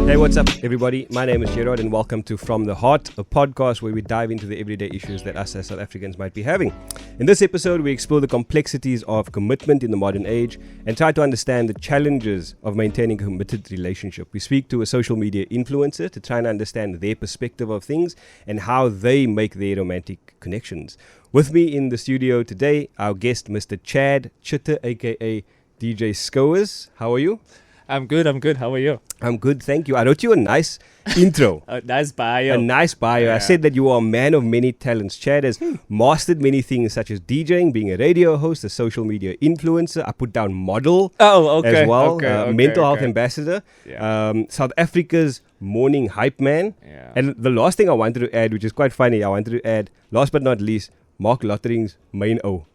Hey, what's up, everybody? My name is Gerard, and welcome to From the Heart, a podcast where we dive into the everyday issues that us as South Africans might be having. In this episode, we explore the complexities of commitment in the modern age and try to understand the challenges of maintaining a committed relationship. We speak to a social media influencer to try and understand their perspective of things and how they make their romantic connections. With me in the studio today, our guest, Mr. Chad Chitter, aka DJ Skouers. How are you? I'm good. How are you? I'm good, thank you. I wrote you a nice intro. A nice bio. A nice bio. Yeah. I said that you are a man of many talents. Chad has mastered many things such as DJing, being a radio host, a social media influencer. I put down model as well, mental health ambassador, South Africa's morning hype man. Yeah. And the last thing I wanted to add, which is quite funny, I wanted to add, last but not least, Mark Lottering's main O.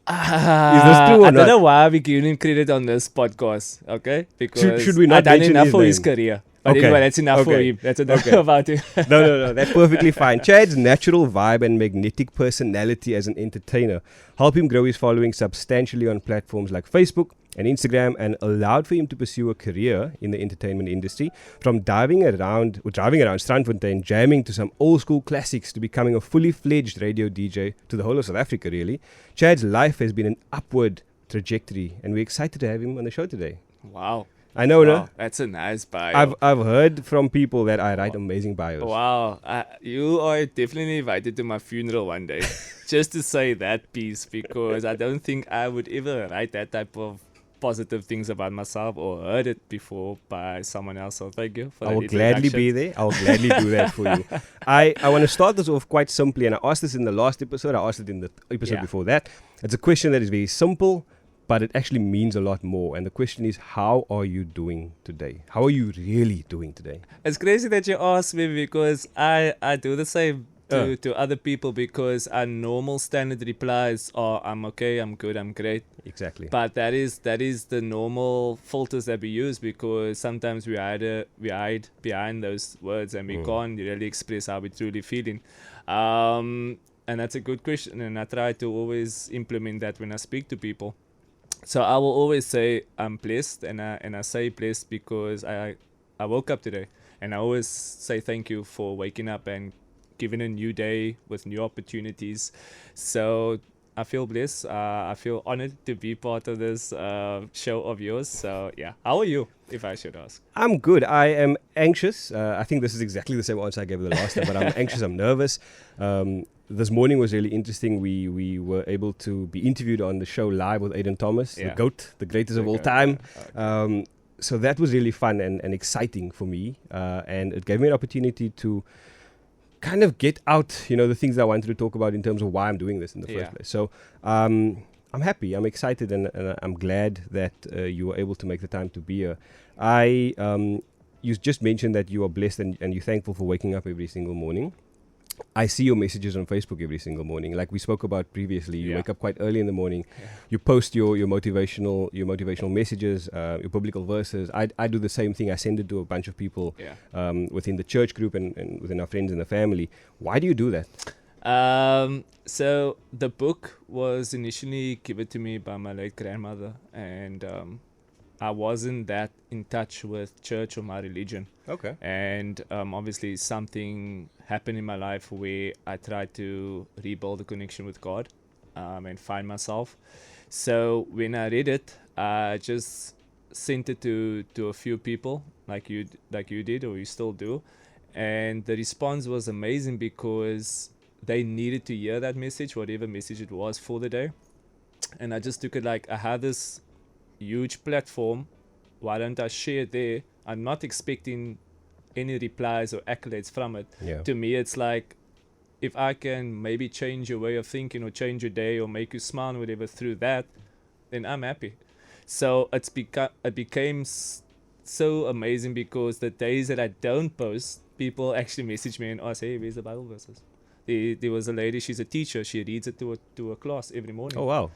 Is this true or I not? don't know why we give him credit on this podcast, okay? Because Should we not I've done mention enough his for his name? career. But Okay. anyway, that's enough for Okay. him. That's enough Okay. about him. No, that's perfectly fine. Chad's natural vibe and magnetic personality as an entertainer helped him grow his following substantially on platforms like Facebook and Instagram, and allowed for him to pursue a career in the entertainment industry, from driving around Strandfontein, jamming to some old school classics, to becoming a fully fledged radio DJ to the whole of South Africa, really. Chad's life has been an upward trajectory, and we're excited to have him on the show today. Wow. I know, no? Wow. That's a nice bio. I've heard from people that I write amazing bios. Wow. You are definitely invited to my funeral one day. Just to say that piece, because I don't think I would ever write that type of positive things about myself or heard it before by someone else. So thank you for I that will gladly introduction. be there. I will gladly do that for you. I want to start this off quite simply, and I asked this in the last episode. I asked it in the episode before that. It's a question that is very simple, but it actually means a lot more. And the question is, how are you doing today? How are you really doing today? It's crazy that you ask me, because I do the same to other people, because our normal standard replies are I'm okay, I'm good, I'm great. Exactly. But that is the normal filters that we use, because sometimes we hide behind those words and we can't really express how we're truly feeling. And that's a good question, and I try to always implement that when I speak to people. So I will always say I'm blessed, and I say blessed because I woke up today, and I always say thank you for waking up and giving a new day with new opportunities. So I feel blessed. I feel honored to be part of this show of yours. So yeah, how are you, if I should ask? I'm good. I am anxious. I think this is exactly the same answer I gave the last time, but I'm anxious. I'm nervous. This morning was really interesting. We were able to be interviewed on the show live with Aiden Thomas, the GOAT, the greatest of all time. So that was really fun and exciting for me. And it gave me an opportunity to kind of get out, the things that I wanted to talk about in terms of why I'm doing this in the first place. So I'm happy. I'm excited, and I'm glad that you were able to make the time to be here. You just mentioned that you are blessed and you're thankful for waking up every single morning. I see your messages on Facebook every single morning. Like we spoke about previously, you wake up quite early in the morning. Yeah. You post your motivational messages, your biblical verses. I do the same thing. I send it to a bunch of people within the church group and within our friends and the family. Why do you do that? So the book was initially given to me by my late grandmother, and I wasn't that in touch with church or my religion. Okay. And obviously something happened in my life where I tried to rebuild a connection with God and find myself. So when I read it, I just sent it to a few people like you did, or you still do. And the response was amazing, because they needed to hear that message, whatever message it was for the day. And I just took it like, I had this huge platform, why don't I share it there? I'm not expecting any replies or accolades from it. To me, it's like, if I can maybe change your way of thinking or change your day or make you smile or whatever through that, then I'm happy. So it became so amazing, because the days that I don't post, people actually message me and ask, hey, where's the Bible verses? There was a lady, she's a teacher, she reads it to a class every morning. Oh, wow.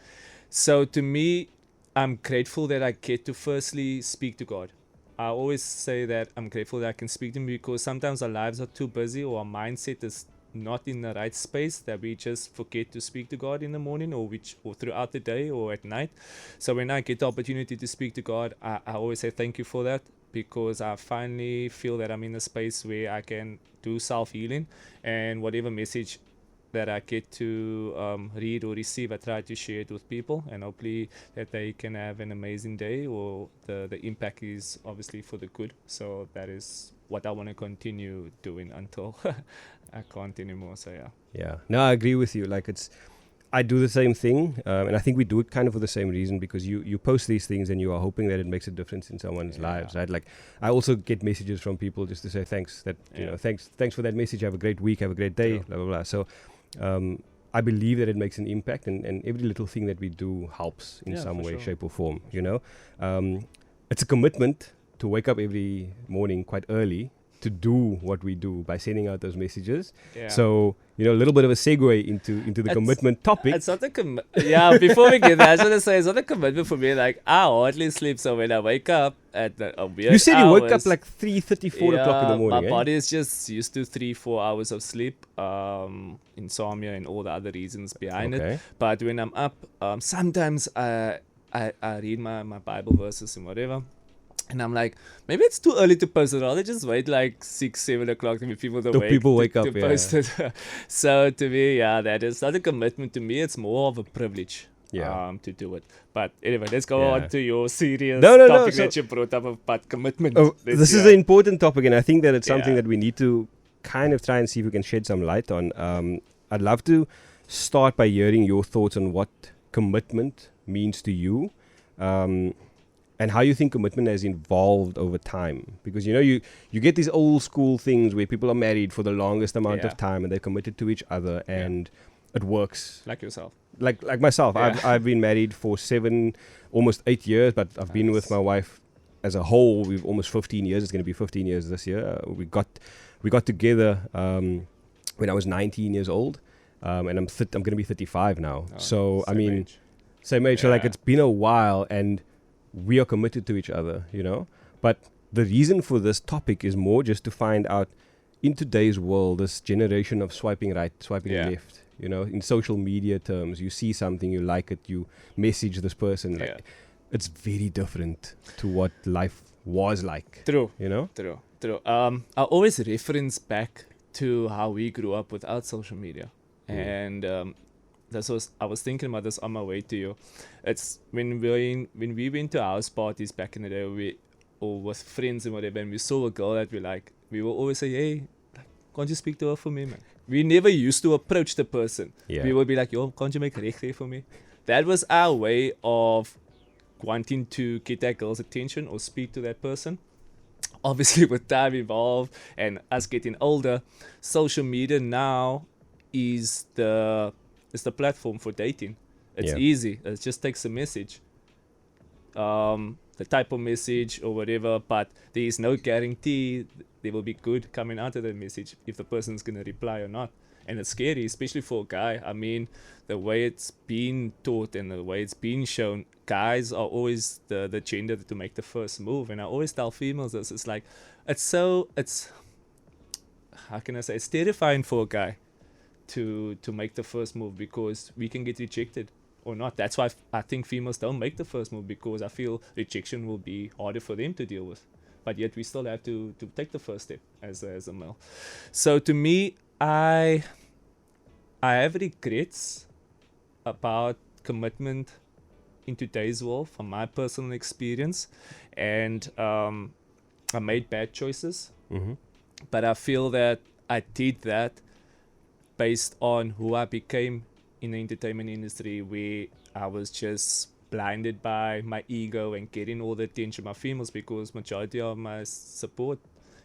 So to me, I'm grateful that I get to firstly speak to God. I always say that I'm grateful that I can speak to him, because sometimes our lives are too busy, or our mindset is not in the right space, that we just forget to speak to God in the morning or throughout the day or at night. So when I get the opportunity to speak to God, I always say thank you for that, because I finally feel that I'm in a space where I can do self-healing, and whatever message that I get to read or receive, I try to share it with people, and hopefully that they can have an amazing day, or the impact is obviously for the good. So that is what I want to continue doing until I can't anymore. So yeah. Yeah. No, I agree with you. Like I do the same thing, and I think we do it kind of for the same reason, because you post these things and you are hoping that it makes a difference in someone's lives, right? Like I also get messages from people just to say thanks, that you know, thanks for that message. Have a great week, have a great day, blah blah blah. So I believe that it makes an impact, and every little thing that we do helps in some way, shape or form. You know, it's a commitment to wake up every morning quite early to do what we do by sending out those messages. Yeah. So, you know, a little bit of a segue into the commitment topic. It's not a before we get there, I was going to say, it's not a commitment for me. Like, I hardly sleep, so when I wake up at a weird You said hours, you woke up like 3:30, 4 o'clock in the morning. My body is just used to 3-4 hours of sleep, insomnia and all the other reasons behind it. But when I'm up, sometimes I read my Bible verses and whatever. And I'm like, maybe it's too early to post it. Rather just wait like 6-7 o'clock to be people wake up to post it. So to me, that is not a commitment to me. It's more of a privilege to do it. But anyway, let's go on to your serious topic that you brought up about commitment. This is an important topic, and I think that it's something that we need to kind of try and see if we can shed some light on. I'd love to start by hearing your thoughts on what commitment means to you. And how you think commitment has evolved over time. Because, you know, you get these old school things where people are married for the longest amount of time and they're committed to each other, and it works. Like yourself. Like myself. I've been married for almost 8 years, but I've been with my wife as a whole. We've almost 15 years. It's going to be 15 years this year. We got together when I was 19 years old, and I'm going to be 35 now. So, I mean, same age. So, like, it's been a while, and we are committed to each other, you know. But the reason for this topic is more just to find out, in today's world, this generation of swiping right, swiping left, you know, in social media terms, you see something, you like it, you message this person. Like, it's very different to what life was like. True. You know? True. I always reference back to how we grew up without social media. And I was thinking about this on my way to you. It's when we went to house parties back in the day, or with friends and whatever, and we saw a girl that we like, we will always say, hey, can't you speak to her for me, man? We never used to approach the person. We would be like, yo, can't you make reg for me? That was our way of wanting to get that girl's attention or speak to that person. Obviously, with time evolved and us getting older, social media now is the platform for dating. It's easy. It just takes a message, the type of message or whatever, but there is no guarantee there will be good coming out of that message if the person's going to reply or not. And it's scary, especially for a guy. I mean, the way it's been taught and the way it's been shown, guys are always the gender to make the first move. And I always tell females this, it's like, how can I say, it's terrifying for a guy to make the first move, because we can get rejected or not. That's why I think females don't make the first move, because I feel rejection will be harder for them to deal with. But yet we still have to take the first step as a male. So to me, I have regrets about commitment in today's world from my personal experience, and I made bad choices. But I feel that I did that based on who I became in the entertainment industry, where I was just blinded by my ego and getting all the attention by females, because majority of my support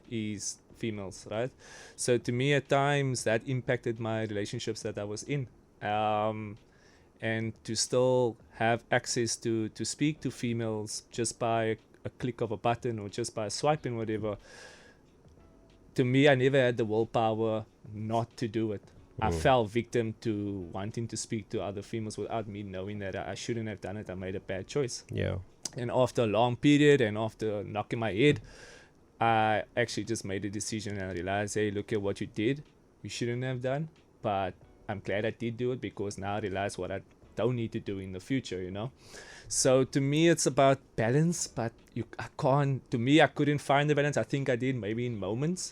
is females, right? So to me, at times, that impacted my relationships that I was in. And to still have access to speak to females just by a click of a button or just by swiping whatever, to me, I never had the willpower not to do it. I fell victim to wanting to speak to other females without me knowing that I shouldn't have done it. I made a bad choice. And after a long period and after knocking my head, I actually just made a decision, and I realized, hey, look at what you did. You shouldn't have done, but I'm glad I did do it, because now I realize what I've don't need to do in the future, So to me, it's about balance, but I couldn't find the balance. I think I did maybe in moments,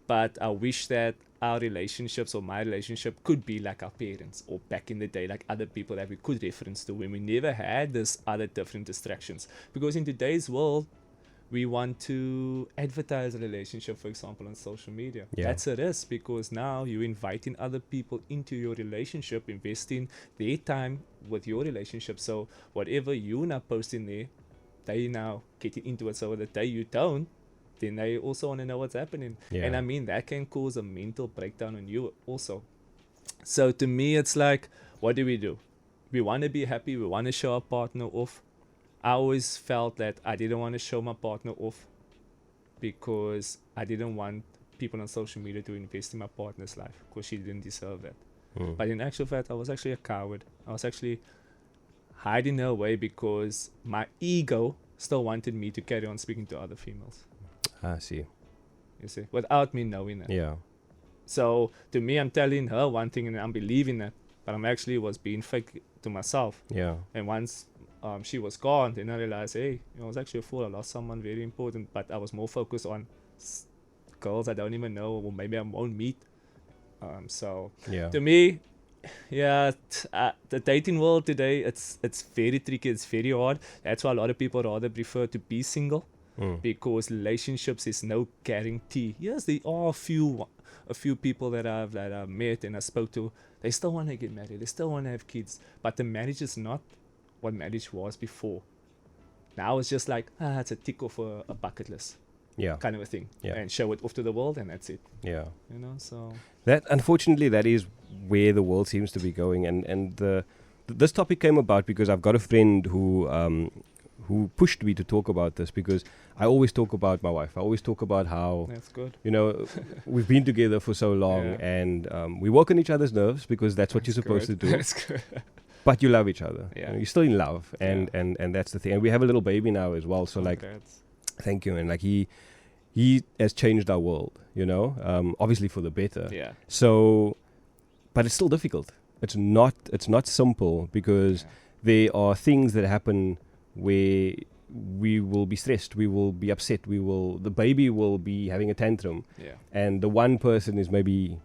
but I wish that our relationships or my relationship could be like our parents or back in the day, like other people that we could reference to when we never had this other different distractions. Because in today's world, we want to advertise a relationship, for example, on social media. Yeah. That's a risk because now you're inviting other people into your relationship, investing their time with your relationship. So whatever you're now posting there, they now getting into it. So the day you don't, then they also want to know what's happening. Yeah. And I mean, that can cause a mental breakdown on you also. So to me, it's like, what do? We want to be happy. We want to show our partner off. I always felt that I didn't want to show my partner off because I didn't want people on social media to invest in my partner's life because she didn't deserve that. But in actual fact, I was actually a coward. I was actually hiding her away because my ego still wanted me to carry on speaking to other females. I see. You see, without me knowing that. Yeah. So to me, I'm telling her one thing and I'm believing that, but I'm actually was being fake to myself. Yeah. And once she was gone, then I realized, hey, I was actually a fool. I lost someone very important, but I was more focused on girls I don't even know or maybe I won't meet. So Yeah. to me, the dating world today, it's very tricky. It's very hard. That's why a lot of people rather prefer to be single because relationships is no guarantee. Yes, there are a few people that I've met and I spoke to. They still want to get married. They still want to have kids, but the marriage is not what marriage was before. Now it's just like, it's a tick off a bucket list. Yeah. Kind of a thing. Yeah. And show it off to the world and that's it. Yeah. So That, unfortunately, that is where the world seems to be going. And this topic came about because I've got a friend who pushed me to talk about this because I always talk about my wife. I always talk about how, that's good. We've been together for so long and we work on each other's nerves because that's what you're supposed to do. That's good. But you love each other. Yeah. You're still in love. And that's the thing. And we have a little baby now as well. So Congrats. thank you. And like he has changed our world, obviously for the better. Yeah. So, but it's still difficult. It's not simple because there are things that happen where we will be stressed, we will be upset, the baby will be having a tantrum. Yeah. And the one person is maybe,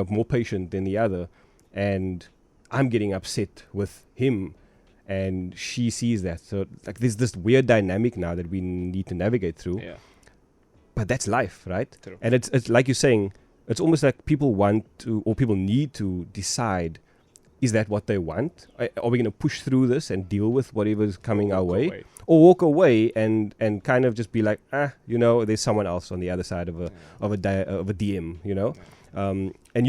more patient than the other. And I'm getting upset with him and she sees that. So like there's this weird dynamic now that we need to navigate through. Yeah. But that's life, right? True. And it's like you're saying, it's almost like people want to, or people need to decide, is that what they want? Are we going to push through this and deal with whatever's coming our way? Or walk away and kind of just be like, there's someone else on the other side of a DM, and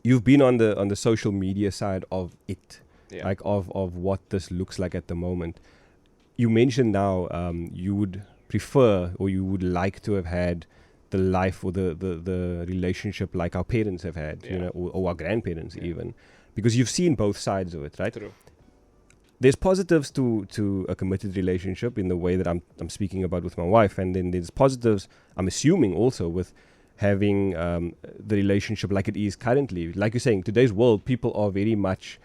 you've been on the social media side of it, like of what this looks like at the moment. You mentioned now you would prefer or you would like to have had the life or the relationship like our parents have had, or our grandparents even, because you've seen both sides of it, right? True. There's positives to a committed relationship in the way that I'm speaking about with my wife, and then there's positives, I'm assuming, also with having the relationship like it is currently. Like you're saying, today's world, people are very much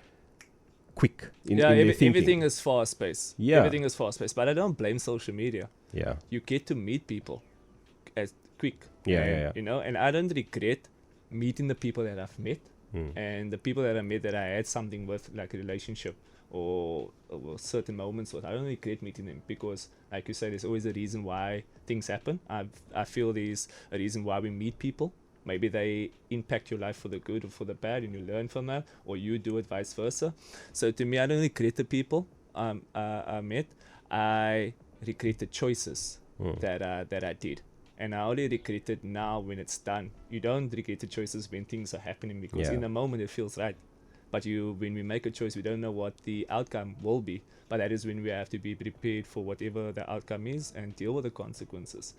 quick in their thinking. Everything is fast-paced. Yeah. Everything is fast-paced, but I don't blame social media. Yeah. You get to meet people as quick. Yeah. And I don't regret meeting the people that I've met and the people that I met that I had something with, like a relationship or certain moments with. I don't regret meeting them because, like you said, there's always a reason why things happen. I feel there's a reason why we meet people. Maybe they impact your life for the good or for the bad, and you learn from that, or you do it vice versa. So to me, I don't regret the people I met. I regret the choices that I did. And I only regret it now when it's done. You don't regret the choices when things are happening because in the moment it feels right. But when we make a choice, we don't know what the outcome will be. But that is when we have to be prepared for whatever the outcome is and deal with the consequences.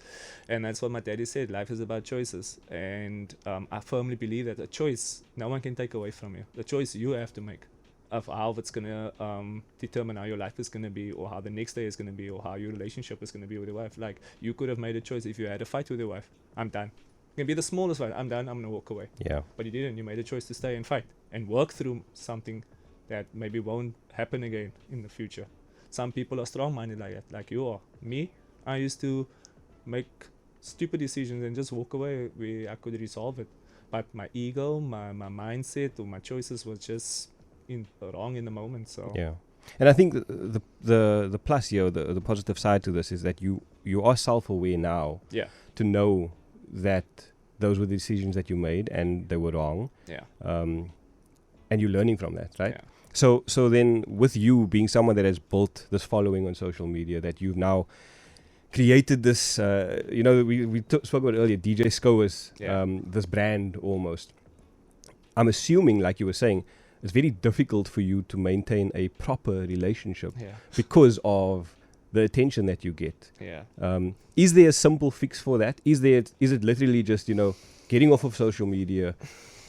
And that's what my daddy said. Life is about choices. And I firmly believe that a choice, no one can take away from you. The choice you have to make of how it's going to determine how your life is going to be, or how the next day is going to be, or how your relationship is going to be with your wife. Like, you could have made a choice. If you had a fight with your wife, I'm done. It can be the smallest fight. I'm done. I'm going to walk away. Yeah. But you didn't. You made a choice to stay and fight and work through something that maybe won't happen again in the future. Some people are strong-minded like that, like you are. Me, I used to make stupid decisions and just walk away where I could resolve it. But my ego, my mindset, or my choices was just wrong in the moment. So Yeah. And I think the plus here, the positive side to this is that you are self-aware now yeah, to know that those were the decisions that you made and they were wrong. yeah, And you're learning from that, right? yeah, So then with you being someone that has built this following on social media, that you've now created this, we spoke about earlier, DJ Skouers, Yeah. this brand almost. I'm assuming, like you were saying, it's very difficult for you to maintain a proper relationship yeah, because of the attention that you get. yeah. Is there a simple fix for that? Is it literally just, getting off of social media,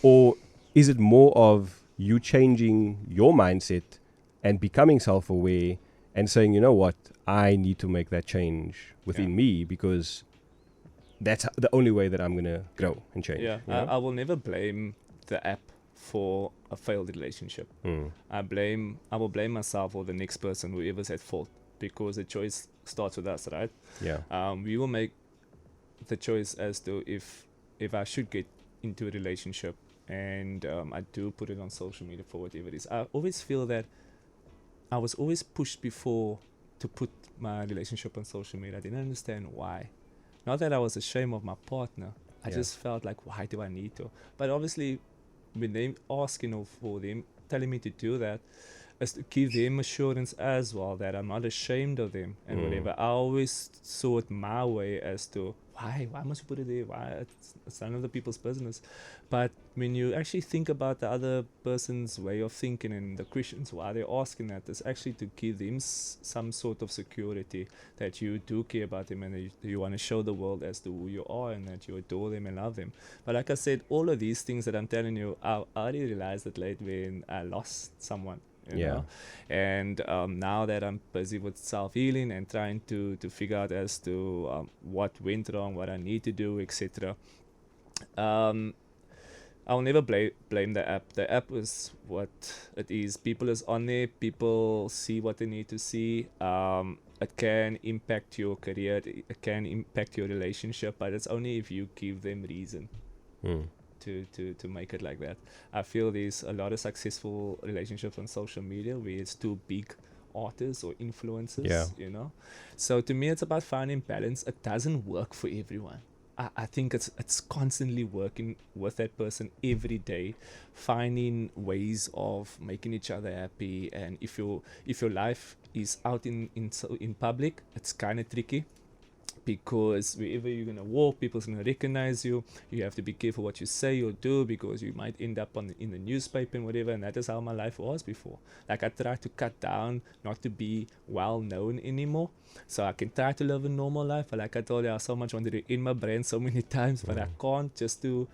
or is it more of you changing your mindset and becoming self-aware and saying, you know what, I need to make that change within me because that's the only way that I'm going to grow and change. Yeah, you know? I will never blame the app for a failed relationship. Mm. I will blame myself or the next person, whoever's at fault, because the choice starts with us, right? Yeah. We will make the choice as to if I should get into a relationship, and I do put it on social media for whatever it is. I always feel that I was always pushed before to put my relationship on social media. I didn't understand why. Not that I was ashamed of my partner. I just felt like, why do I need to? But obviously, when they asking for them, telling me to do that, is to give them assurance as well that I'm not ashamed of them and whatever. I always saw it my way as to why must you put it there? Why? It's none of the people's business. But when you actually think about the other person's way of thinking and the Christians, why they're asking that, is actually to give them some sort of security that you do care about them and that you want to show the world as to who you are and that you adore them and love them. But like I said, all of these things that I'm telling you, I already realized it late when I lost someone. You know? And now that I'm busy with self-healing and trying to figure out as to what went wrong, what I need to do, etc. I'll never blame the app. The app is what it is. People is on there. People see what they need to see. It can impact your career. It can impact your relationship, but it's only if you give them reason. To make it like that. I feel there's a lot of successful relationships on social media where it's two big artists or influencers, you know. So to me, it's about finding balance. It doesn't work for everyone. I think it's constantly working with that person every day, finding ways of making each other happy. And if your life is out in public, it's kind of tricky. Because wherever you're going to walk, people's going to recognize you. You have to be careful what you say or do because you might end up in the newspaper and whatever. And that is how my life was before. Like I tried to cut down, not to be well known anymore. So I can try to live a normal life. But like I told you, I so much wanted to in my brain so many times, but I can't, just to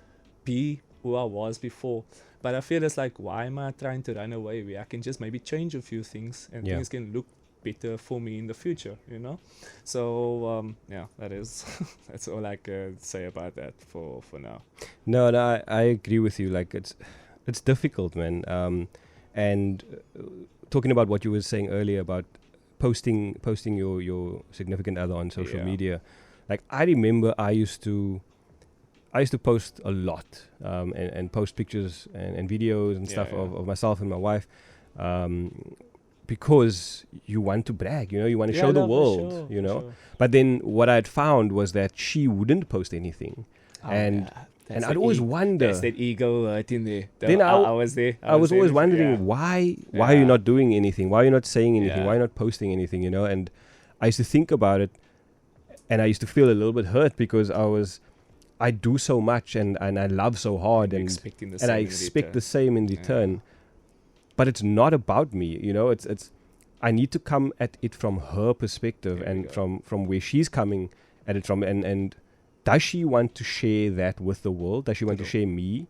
be who I was before. But I feel it's like, why am I trying to run away where I can just maybe change a few things and things can look better for me in the future, you know. So that's all I could say about that for now. No, I agree with you. Like it's difficult, man. And talking about what you were saying earlier about posting your significant other on social media, like I remember I used to post a lot and post pictures and videos and stuff of myself and my wife. Because you want to brag, you want to show the world, Sure. But then what I'd found was that she wouldn't post anything. And I'd always wonder. That's that ego in there. Then I was there. I was always wondering why are you not doing anything? Why are you not saying anything? Why are you not posting anything, And I used to think about it and I used to feel a little bit hurt because I do so much and I love so hard and I expect the same in return. But it's not about me, it's I need to come at it from her perspective and from where she's coming at it from. And does she want to share that with the world? Does she want to share me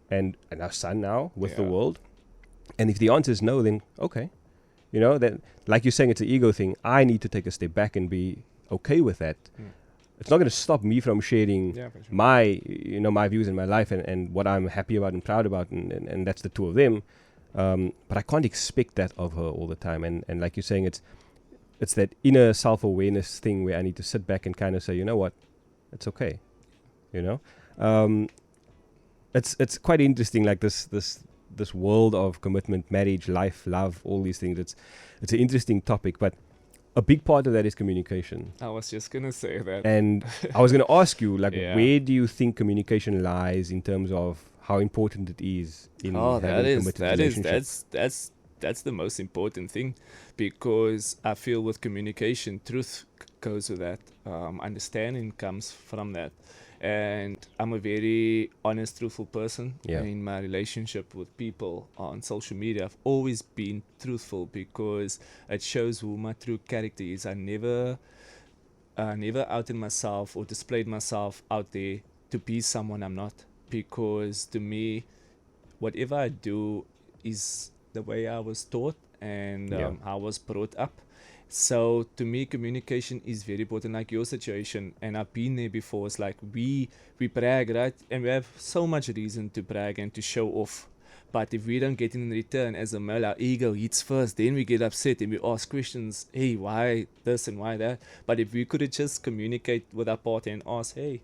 and our son now with the world? And if the answer is no, then okay. Then like you're saying, it's an ego thing. I need to take a step back and be okay with that. It's not going to stop me from sharing my views in my life and what I'm happy about and proud about. And that's the two of them. But I can't expect that of her all the time. And like you're saying, it's that inner self-awareness thing where I need to sit back and kind of say, you know what, it's okay, you know. It's quite interesting, like this world of commitment, marriage, life, love, all these things. It's an interesting topic, but a big part of that is communication. I was just gonna say that. And I was going to ask you, like, Yeah. where do you think communication lies in terms of how important it is in having a committed relationship? That's the most important thing, because I feel with communication, truth goes with that. Understanding comes from that. And I'm a very honest, truthful person. Yeah. In my relationship with people on social media, I've always been truthful because it shows who my true character is. I never outed myself or displayed myself out there to be someone I'm not, because to me, whatever I do is the way I was taught and I was brought up. So to me, communication is very important. Like your situation, and I've been there before. It's like we brag, right? And we have so much reason to brag and to show off. But if we don't get in return, as a male, our ego hits first. Then we get upset and we ask questions. Hey, why this and why that? But if we could just communicate with our partner and ask, hey,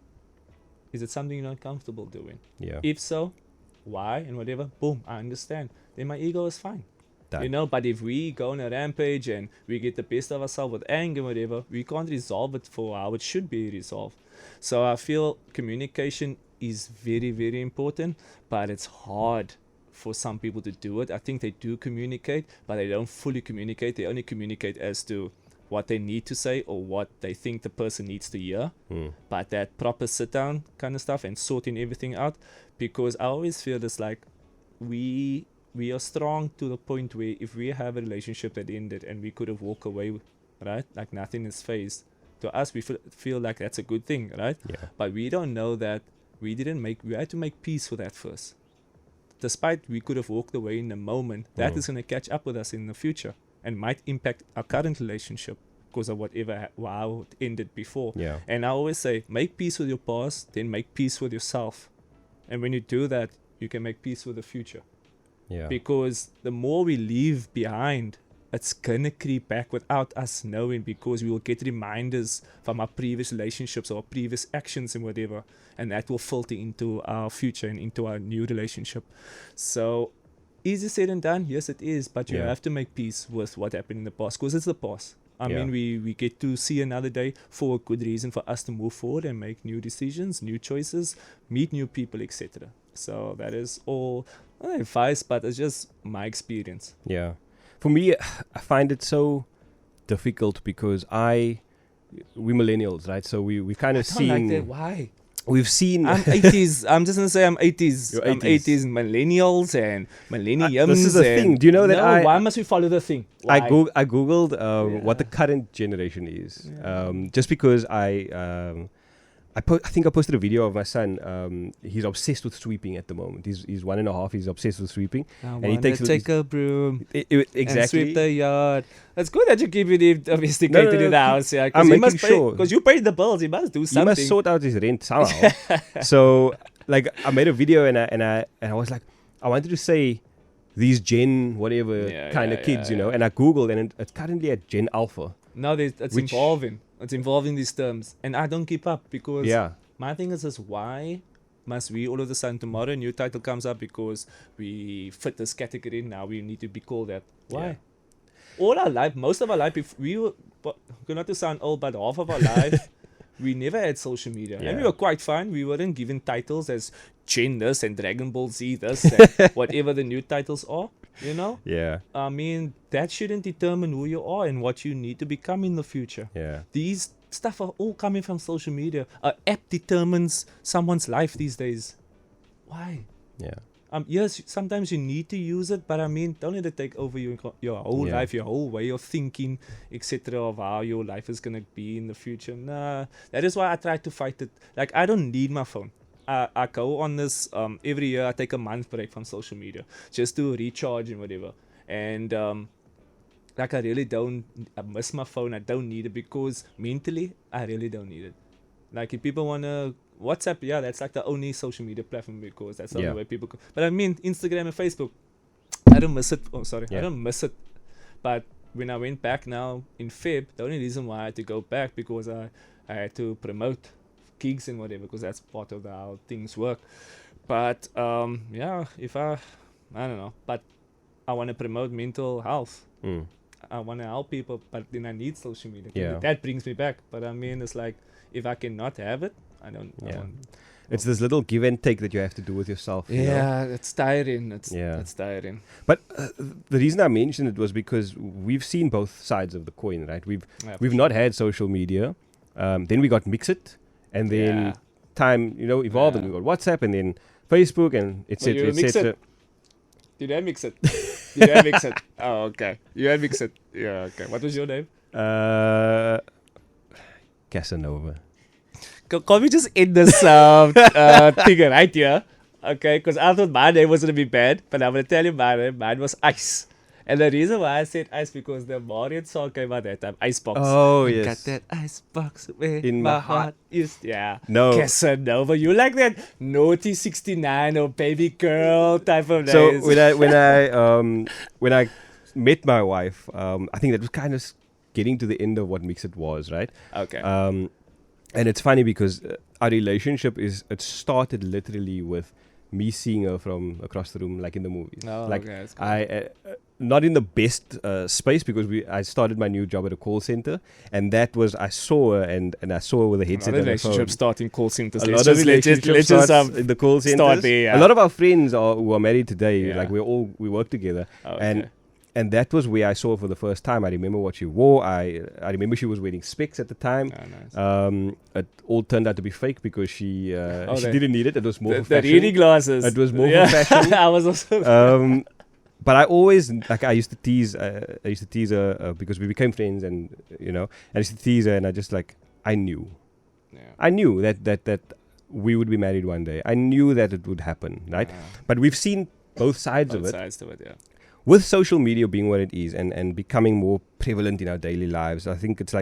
is it something you're not comfortable doing? Yeah. If so, why and whatever, boom, I understand. Then my ego is fine. Done. You know, but if we go on a rampage and we get the best of ourselves with anger and whatever, we can't resolve it for how it should be resolved. So I feel communication is very, very important, but it's hard for some people to do it. I think they do communicate, but they don't fully communicate. They only communicate as to what they need to say or what they think the person needs to hear. But that proper sit down kind of stuff and sorting everything out, because I always feel it's like we are strong to the point where if we have a relationship that ended and we could have walked away, right? Like nothing is phased. To us, we feel like that's a good thing, right? Yeah. But we don't know that we had to make peace with that first. Despite we could have walked away in the moment, that is going to catch up with us in the future and might impact our current relationship because of how it ended before. Yeah. And I always say, make peace with your past, then make peace with yourself. And when you do that, you can make peace with the future. Yeah. Because the more we leave behind, it's gonna creep back without us knowing, because we will get reminders from our previous relationships or our previous actions and whatever, and that will filter into our future and into our new relationship. So easy said and done, yes it is, but you have to make peace with what happened in the past, because it's the past. I mean, we get to see another day for a good reason for us to move forward and make new decisions, new choices, meet new people, etc. So that is all advice, but it's just my experience. Yeah. For me, I find it so difficult because we're millennials, right? So we kind of seen. Like that. Why? We've seen. I'm 80s. I'm just gonna say I'm 80s. You're I'm 80s millennials and millenniums. This is the thing. Do you know that why must we follow the thing? Why? I googled what the current generation is, just because I think I posted a video of my son. He's obsessed with sweeping at the moment. He's 1.5. He's obsessed with sweeping, and he takes take a broom exactly and sweep the yard. It's good that you keep it domesticated in the house. Yeah, I'm making sure, because you paid the bills. You must do something. He must sort out his rent somehow. So, like, I made a video and I was like, I wanted to say these Gen whatever kind of kids, you know. And I googled and it's currently at Gen Alpha. No, it's evolving. It's involving these terms, and I don't keep up because my thing is just, why must we all of a sudden tomorrow a new title comes up because we fit this category, now we need to be called that? Why? All our life, most of our life, if we were, not to sound old, but half of our life we never had social media, and we were quite fine. We weren't given titles as Gen this and Dragon Ball Z this and whatever the new titles are, you know. I mean, that shouldn't determine who you are and what you need to become in the future. These stuff are all coming from social media. An app determines someone's life these days. Why? Yes, sometimes you need to use it, but I mean, don't let it take over your whole life, your whole way of thinking, etc., of how your life is going to be in the future. Nah, that is why I try to fight it. Like, I don't need my phone. I go on this, every year I take a month break from social media just to recharge and whatever. And like, I miss my phone. I don't need it because mentally, I really don't need it. Like, if people want to WhatsApp, that's like the only social media platform because that's the only way people but I mean, Instagram and Facebook, I don't miss it. Oh, sorry. Yeah. I don't miss it. But when I went back now in Feb, the only reason why I had to go back because I had to promote gigs and whatever, because that's part of how things work. But yeah, if I don't know, but I want to promote mental health. Mm. I want to help people, but then I need social media. Yeah. That brings me back. But I mean, it's like if I cannot have it, I Yeah. don't. It's this little give and take that you have to do with yourself. You know? Yeah, it's tiring. It's tiring. But the reason I mentioned it was because we've seen both sides of the coin, right? We've not had social media. Then we got Mixit, and then time, evolved, and we got WhatsApp, and then Facebook, and etc. etc. Did I mix it? Did I mix it? Oh, okay. You had mix it. Yeah, okay. What was your name? Casanova. Can we just end this thing right here? Okay, because I thought my name was going to be bad, but I'm going to tell you my name. Mine was Ice. And the reason why I said Ice, because the Marian song came out that time, Icebox. Oh, I yes. got that icebox where In my my heart used. Yeah. No. Casanova. You like that naughty 69 or baby girl type of So names. when I met my wife, I think that was kind of getting to the end of what Mixit was, right? Okay. And it's funny because our relationship it started literally with me seeing her from across the room, like in the movies. Oh, like okay, that's cool. I not in the best space, because I started my new job at a call center, and that was I saw her and I saw her with a headset. A lot of and a relationships phone. start in call centers. A lot of relationships starts in the call centers. start there, yeah. A lot of our friends who are married today, Yeah. like we work together, Oh, okay. and that was where I saw her for the first time. I remember what she wore. I remember she was wearing specs at the time. Oh, nice. It all turned out to be fake because she the- didn't need it. It was more for The fashion. reading glasses. It was more for fashion. I was also. But I always I used to tease her because we became friends, and I used to tease her, and I knew that we would be married one day. I knew that it would happen, right? But we've seen both sides of it. Sides to it, yeah. With social media being what it is and becoming more prevalent in our daily lives, I think it's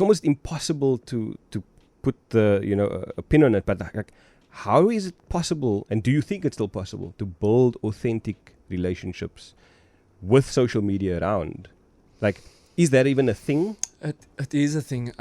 almost impossible to put a pin on it. But how is it possible, and do you think it's still possible, to build authentic relationships with social media around? Like, is that even a thing? It is a thing.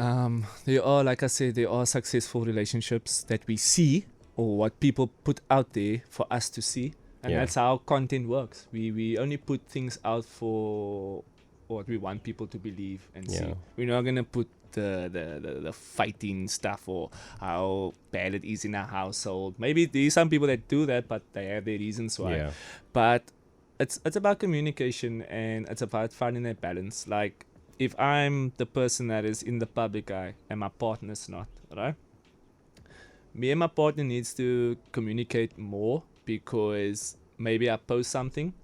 There are, like I said, there are successful relationships that we see, or what people put out there for us to see. And that's how content works. We only put things out for what we want people to believe and see. We're not gonna put the fighting stuff or how bad it is in our household. Maybe there's some people that do that, but they have their reasons why. Yeah. But it's about communication, and it's about finding a balance. Like, if I'm the person that is in the public eye and my partner's not, right? Me and my partner needs to communicate more, because maybe I post something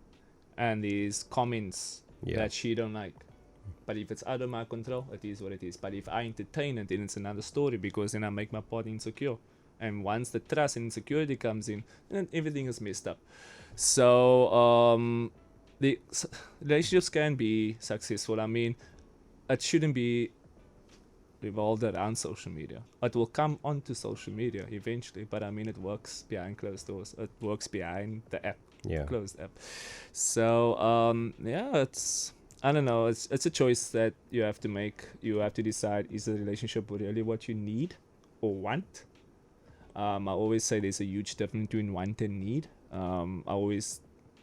and there's comments that she don't like. But if it's out of my control, it is what it is. But if I entertain it, then it's another story, because then I make my partner insecure. And once the trust and insecurity comes in, then everything is messed up. So the relationships can be successful. I mean, it shouldn't be revolved around social media. It will come onto social media eventually, but I mean, it works behind closed doors. It works behind the app, closed app. So it's, I don't know, it's a choice that you have to make. You have to decide, is the relationship really what you need or want? I always say there's a huge difference between want and need. I always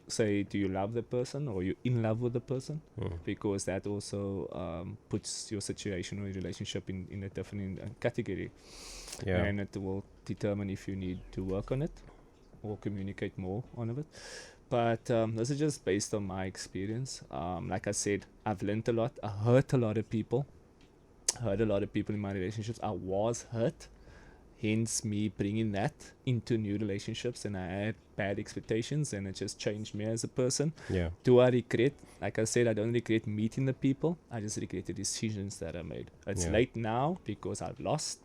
say, do you love the person, or you in love with the person? Because that also puts your situation or your relationship in a different category, and it will determine if you need to work on it or communicate more on it. But this is just based on my experience. Like I said, I've learned a lot. I hurt a lot of people. Hurt a lot of people in my relationships. I was hurt. Hence me bringing that into new relationships, and I had bad expectations, and it just changed me as a person. Do I regret? Like I said, I don't regret meeting the people. I just regret the decisions that I made. It's late now because I've lost,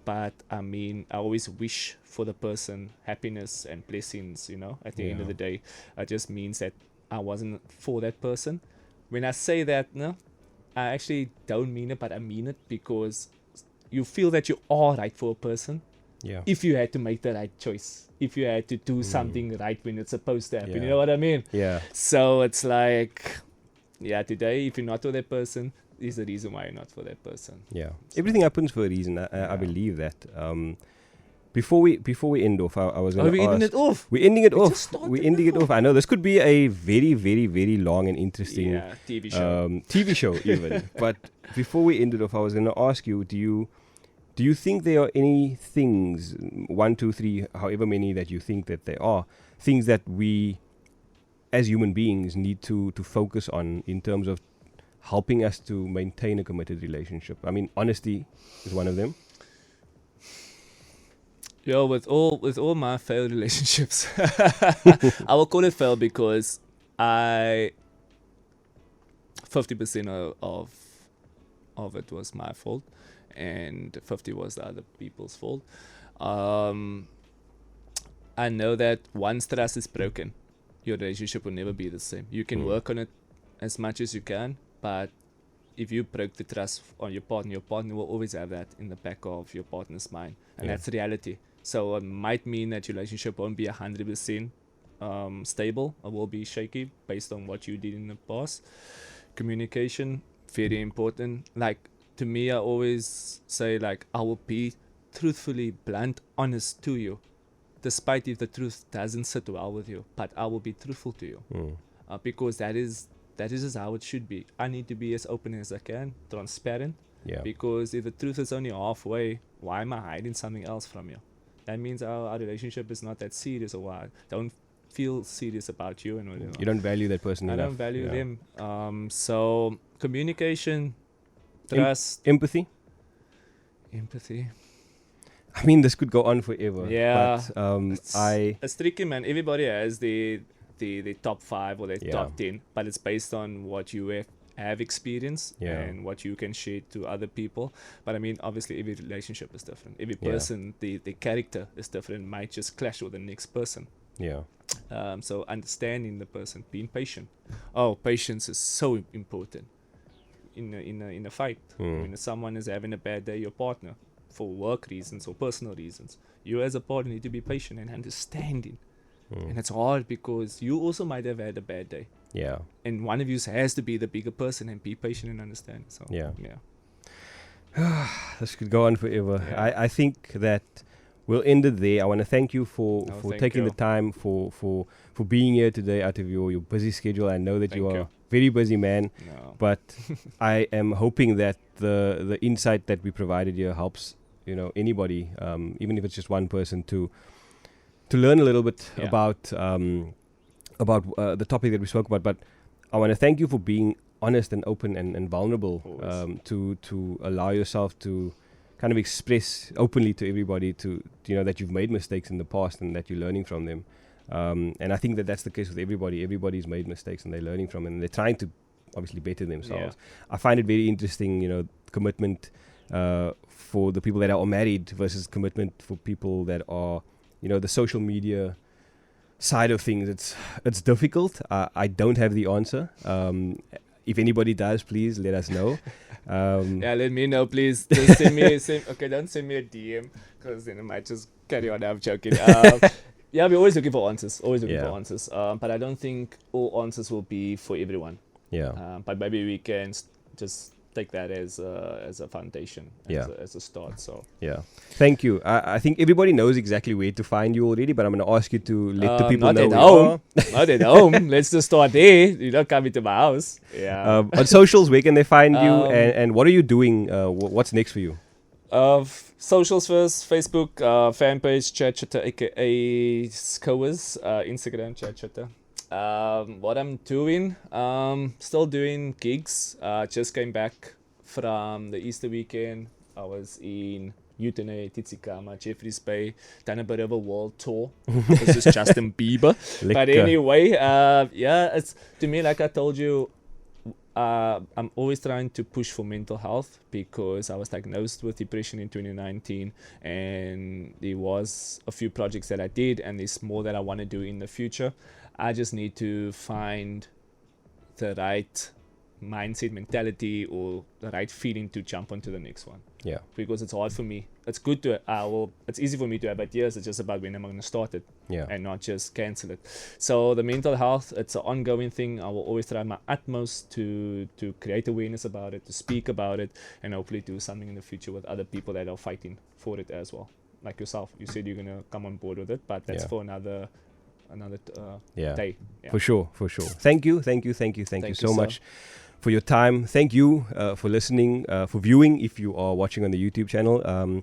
but I mean, I always wish for the person happiness and blessings, at the end of the day. It just means that I wasn't for that person. When I say that, no, I actually don't mean it, but I mean it, because you feel that you are right for a person, Yeah. if you had to make the right choice, if you had to do something right when it's supposed to happen. Yeah. You know what I mean? Yeah. So it's like, yeah, today, if you're not with that person, is the reason why you're not for that person. Yeah. Everything happens for a reason. I Yeah. believe that. Before we end off, I was going Are to we ask. ending it off? We're ending it We off. just started We're ending it now. off. I know this could be a very, very, very long and interesting Yeah, TV show. TV show even. But before we end it off, I was going to ask you: Do you think there are any things, 1, 2, 3, however many that you think that there are, things that we, as human beings, need to focus on in terms of helping us to maintain a committed relationship? I mean, honesty is one of them. Yo, with all my failed relationships, I will call it failed because 50% of it was my fault, and 50 was the other people's fault. I know that once trust is broken, your relationship will never be the same. You can work on it as much as you can, but if you break the trust on your partner will always have that in the back of your partner's mind, and that's reality. So it might mean that your relationship won't be 100% stable. It will be shaky based on what you did in the past. Communication, very important. Like, to me, I always say, like, I will be truthfully blunt, honest to you, despite if the truth doesn't sit well with you. But I will be truthful to you, because that is just how it should be. I need to be as open as I can, transparent. Yeah. Because if the truth is only halfway, why am I hiding something else from you? That means our relationship is not that serious, or I don't feel serious about you. And You don't value that person I enough. don't value them. So communication, trust, Empathy. empathy. I mean, this could go on forever. Yeah. But It's tricky, man. Everybody has the top 5 or the Yeah. top 10, but it's based on what you have experienced and what you can share to other people. But I mean, obviously, every relationship is different. Every person, the character is different. Might just clash with the next person. yeah. So understanding the person, being patient. Oh, patience is so important in a fight. When someone is having a bad day, your partner, for work reasons or personal reasons, you as a partner need to be patient and understanding. And it's hard because you also might have had a bad day. Yeah. And one of you has to be the bigger person and be patient and understand. So Yeah. yeah. This could go on forever. Yeah. I think that we'll end it there. I want to thank you for Thank taking you. the time for being here today out of your busy schedule. I know that you Thank are you. very busy man, No. but I am hoping that the insight that we provided here helps anybody, even if it's just one person, to learn a little bit Yeah. about the topic that we spoke about. But I want to thank you for being honest and open and vulnerable, Always. to allow yourself to kind of express openly to everybody that you've made mistakes in the past and that you're learning from them. And I think that that's the case with everybody. Everybody's made mistakes and they're learning from it, and they're trying to obviously better themselves. I find it very interesting, commitment for the people that are married versus commitment for people that are, the social media side of things. It's difficult. I don't have the answer. If anybody does, please let us know. Yeah, let me know, please. Just okay, don't send me a DM because then I might just carry on. I'm joking. Yeah, we're always looking for answers. Always looking for answers. But I don't think all answers will be for everyone. Yeah. But maybe we can just take that as a foundation, as a start. So yeah, thank you. I think everybody knows exactly where to find you already, but I'm going to ask you to let the people not know at where home. you are. Not at home. Let's just start there. You don't come into my house. Yeah. On socials, where can they find you, and what are you doing? What's next for you? Socials first, Facebook fan page Chitter, aka Skouers, Instagram Chitter. What I'm doing, still doing gigs. Just came back from the Easter weekend. I was in Utene, Titsikama, Jeffreys Bay, done a bit of a world tour. This is Justin Bieber. But anyway, it's to me, like I told you, I'm always trying to push for mental health because I was diagnosed with depression in 2019, and there was a few projects that I did, and there's more that I want to do in the future. I just need to find the right mindset, mentality, or the right feeling to jump onto the next one. Yeah. Because it's hard for me. It's good to, it's easy for me to have ideas. It's just about when I'm going to start it, Yeah. and not just cancel it. So the mental health, it's an ongoing thing. I will always try my utmost to create awareness about it, to speak about it, and hopefully do something in the future with other people that are fighting for it as well. Like yourself, you said you're going to come on board with it, but that's for another day. Yeah. For sure. Thank you so much for your time. Thank you for listening, for viewing. If you are watching on the YouTube channel,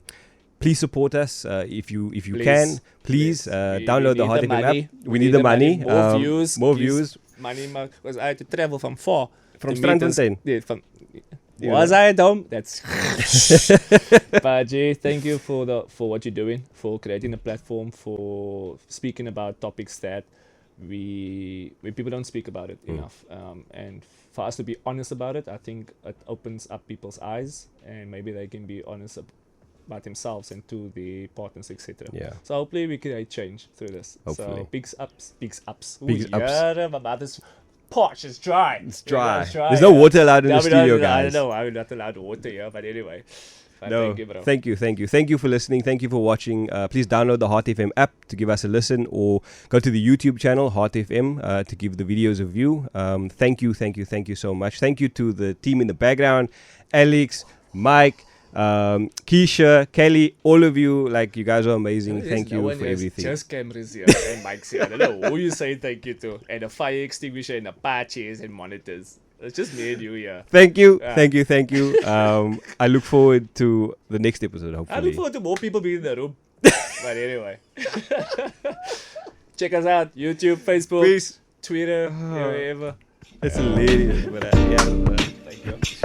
please support us if you can. Please download the Hot FM app. We need the money. More views. Money, because I had to travel from far. From Strandfontein. Was I at home? That's. But Jay, thank you for what you're doing, for creating a platform, for speaking about topics that people don't speak about it enough, and for us to be honest about it, I think it opens up people's eyes, and maybe they can be honest about themselves and to the partners, etc. Yeah. So hopefully we create change through this. Hopefully. So big ups. Big ups. Yeah, my mouth is parched. It's dry. It's dry. There's no water allowed in the studio, guys. I don't know. I'm not allowed water here, but anyway. No, thank you, bro. Thank you for listening. Thank you for watching. Please download the Heart FM app to give us a listen, or go to the YouTube channel Heart FM to give the videos a view. Thank you so much. Thank you to the team in the background, Alex, Mike, Keisha, Kelly, all of you. Like, you guys are amazing. Thank you for everything. Just cameras here and mics here. I don't know who you say thank you to, and a fire extinguisher and a patches and monitors. It's just me and you here. Thank you. I look forward to the next episode, hopefully. I look forward to more people being in the room. But anyway. Check us out. YouTube, Facebook, Peace. Twitter, wherever. It's hilarious. But, Thank you.